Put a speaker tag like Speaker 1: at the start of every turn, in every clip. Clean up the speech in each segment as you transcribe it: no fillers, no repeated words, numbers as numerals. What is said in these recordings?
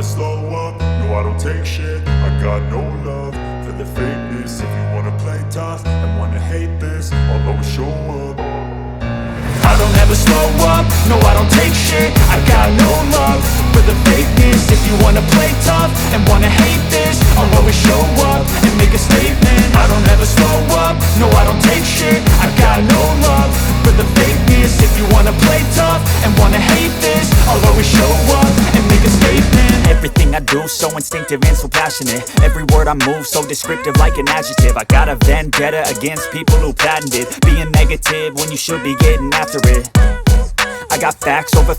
Speaker 1: slow up, no I don't take shit. I got no love for the fakeness. If you wanna play tough and wanna hate this, I'll always show up. I don't ever slow up, no I don't take shit. I got no love for the fakeness. If you wanna play tough and wanna hate this, I'll always show up and make a statement. I don't ever slow up, no I don't take shit. I got no love for the fakeness. If you wanna play tough and wanna hate this, I'll always show up and make a statement.
Speaker 2: Everything I do so instinctive and so passionate. Every word I move so descriptive like an adjective. I got a vendetta against people who patented being negative when you should be getting after it. I got facts over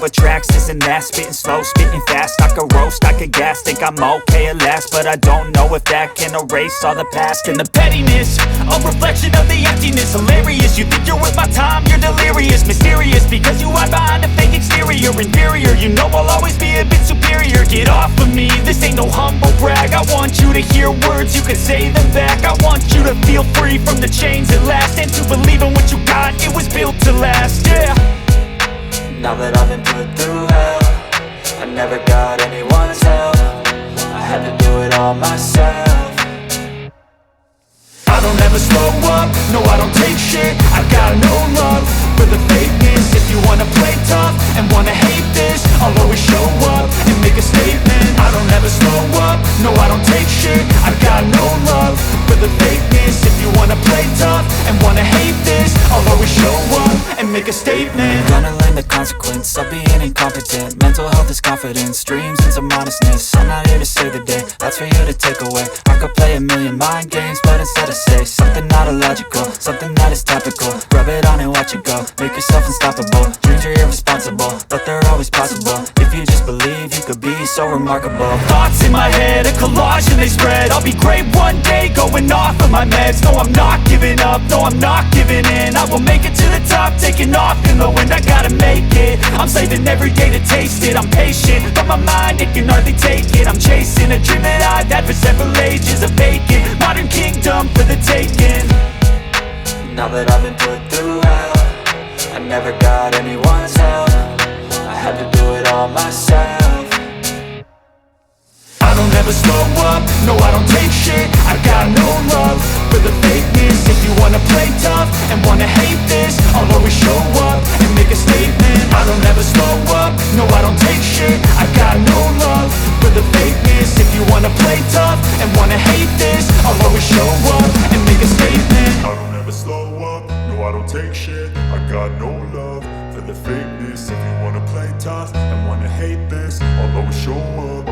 Speaker 2: tracks, this and that. Spitting slow, spitting fast, I could roast, I could gas. Think I'm okay at last, but I don't know if that can erase all the past. And the pettiness, a reflection of the emptiness. Hilarious, you think you're worth my time, you're delirious. Mysterious, because you hide behind a fake exterior. Inferior, you know I'll always be a bit superior. Get off of me, this ain't no humble brag. I want you to hear words, you can say them back. I want you to feel free from the chains at last, and to believe in what you got, it was built to last, yeah.
Speaker 3: Now that I've been put through hell, I never got anyone's help. I had to do it all myself.
Speaker 1: I don't ever slow up, no I don't take shit. I got no love for the fakeness. If you wanna play tough and wanna hate this, I'll always show up and make a statement. I don't ever slow up, no I don't take shit. I got no love for the fakeness. If you wanna play tough and wanna hate this, I'll always show up and make a statement.
Speaker 3: Gonna learn the consequence of being incompetent. Mental health is confidence, dreams and some modestness. I'm not here to save the day, that's for you to take away. I could play a million mind games, but instead I say something not illogical, something that is topical. Rub it on and watch it go, make yourself unstoppable. Dreams are irresponsible, but they're always possible. If you just believe, you could be so remarkable.
Speaker 2: Thoughts in my head, a collage and they spread. I'll be great one day, going off of my meds. No, I'm not giving up, no, I'm not giving in. I will make it to the top, taking off in the wind. I gotta make it, I'm saving every day to taste it. I'm patient, but my mind, it can hardly take it. I'm chasing a dream that I've had for several ages. A vacant, modern kingdom for the taking.
Speaker 3: Now that I've been put through hell, I never got anyone's help. I had to do it all myself.
Speaker 1: I don't ever slow up, no I don't take shit. I got no love for the fakeness. If you wanna play tough and wanna hate this, I'll always show up and make a statement. I don't ever slow up, no I don't take shit. I got no love for the fakeness. If you wanna play tough and wanna hate this, I'll always show up and make a statement. I don't ever slow up, no I don't take shit. I got no love for the fakeness. If you wanna play tough and wanna hate this, I'll always show up.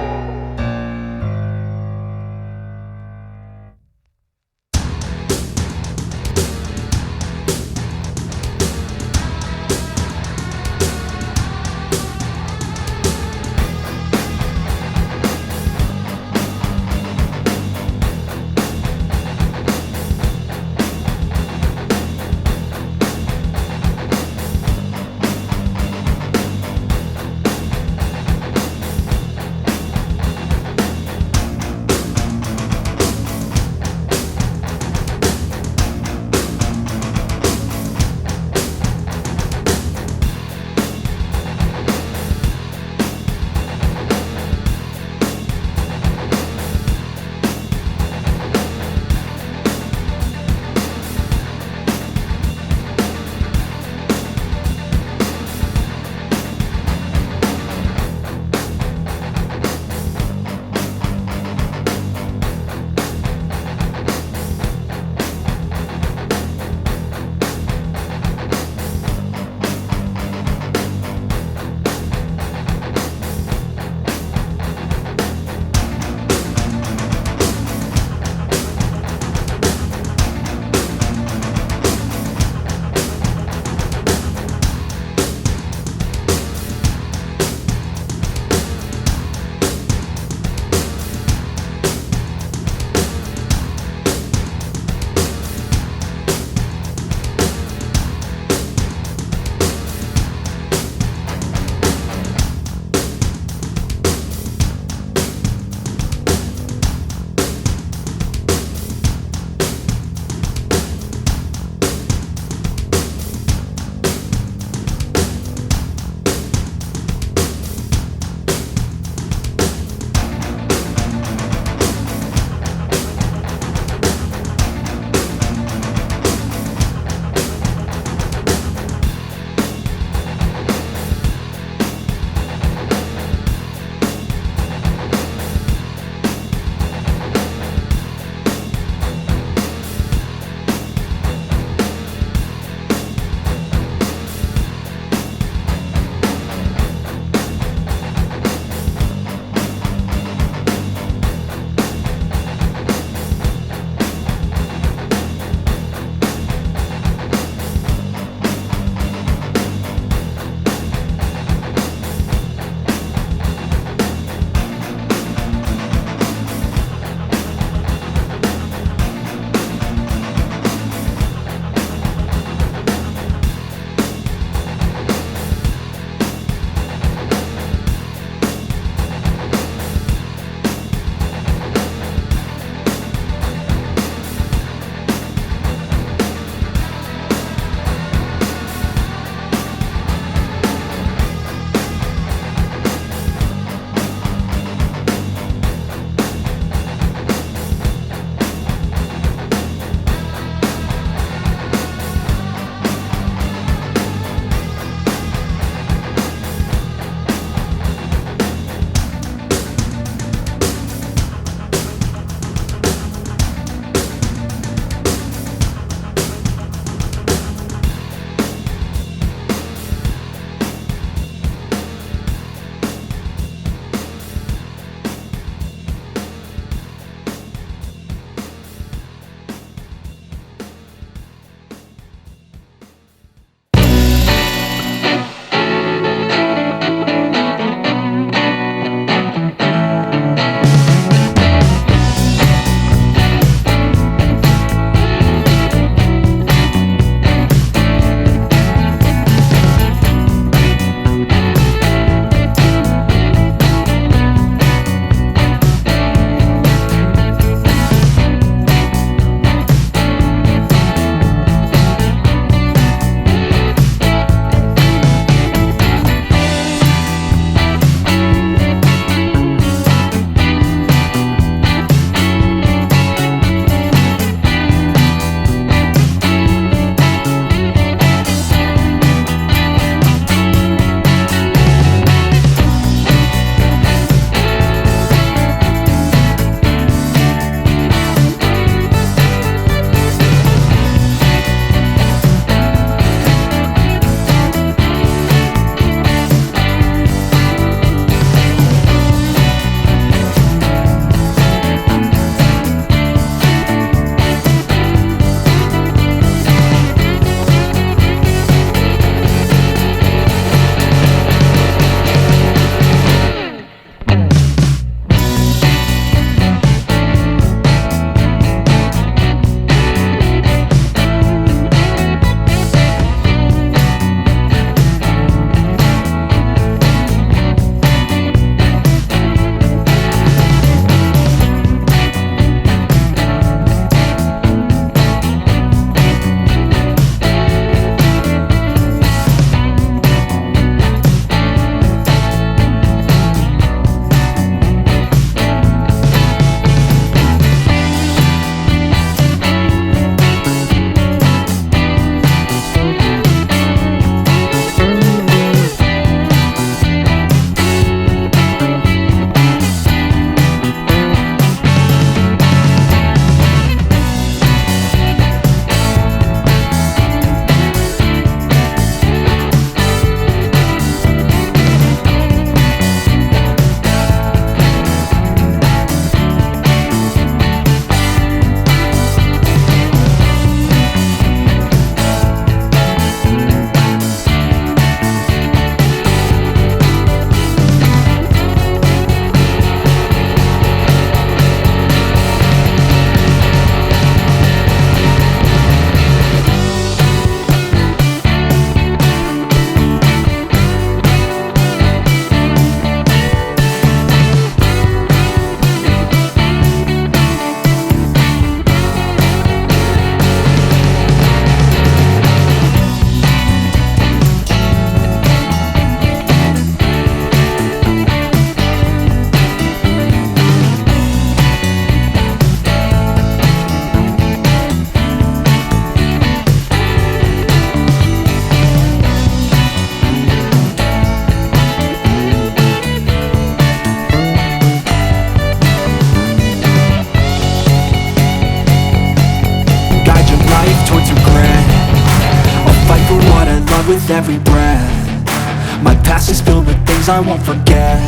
Speaker 3: with every breath. My past is filled with things I won't forget.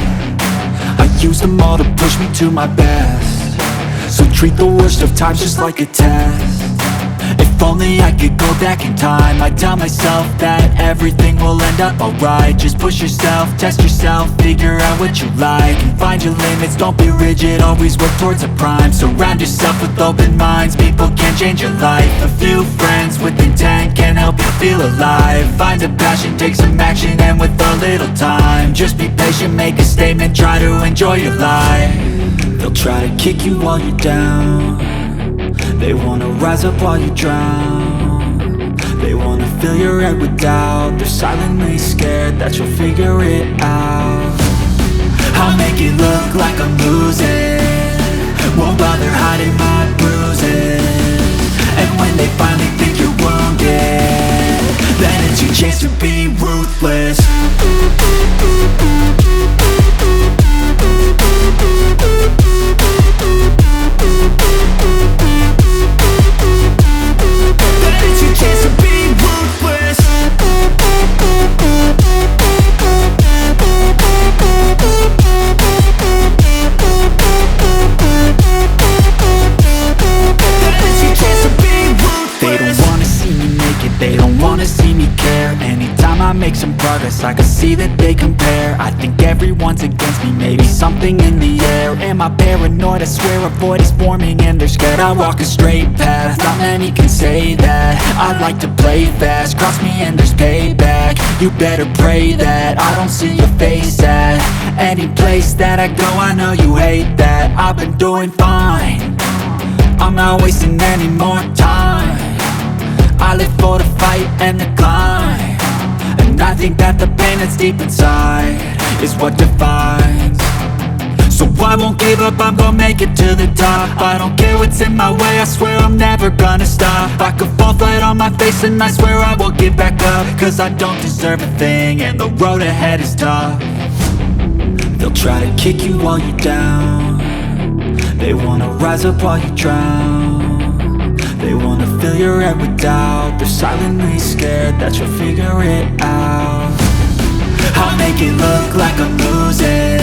Speaker 3: I use them all to push me to my best. So treat the worst of times just like a test. If only I could go back in time, I'd tell myself that everything will end up alright. Just push yourself, test yourself, figure out what you like, and find your limits, don't be rigid, always work towards a prime. Surround yourself with open minds, people can change your life. A few friends with intent can help you feel alive. Find a passion, take some action, and with a little time, just be patient, make a statement, try to enjoy your life. They'll try to kick you while you're down. They wanna rise up while you drown. They wanna fill your head with doubt. They're silently scared that you'll figure it out. I'll make it look like I'm losing, won't bother hiding my bruises. And when they finally think you're wounded, then it's your chance to be ruthless. Make some progress, I can see that they compare. I think everyone's against me, maybe something in the air. Am I paranoid? I swear a void is forming and they're scared. I walk a straight path, not many can say that. I like to play fast, cross me and there's payback. You better pray that I don't see your face at any place that I go. I know you hate that. I've been doing fine, I'm not wasting any more time. I live for the fight and the climb, and I think that the pain that's deep inside is what defines. So I won't give up, I'm gonna make it to the top. I don't care what's in my way, I swear I'm never gonna stop. I could fall flat on my face and I swear I will get back up, cause I don't deserve a thing and the road ahead is tough. They'll try to kick you while you're down. They wanna rise up while you drown. They wanna fill your head with doubt. They're silently scared that you'll figure it out. I'll make it look like I'm losing,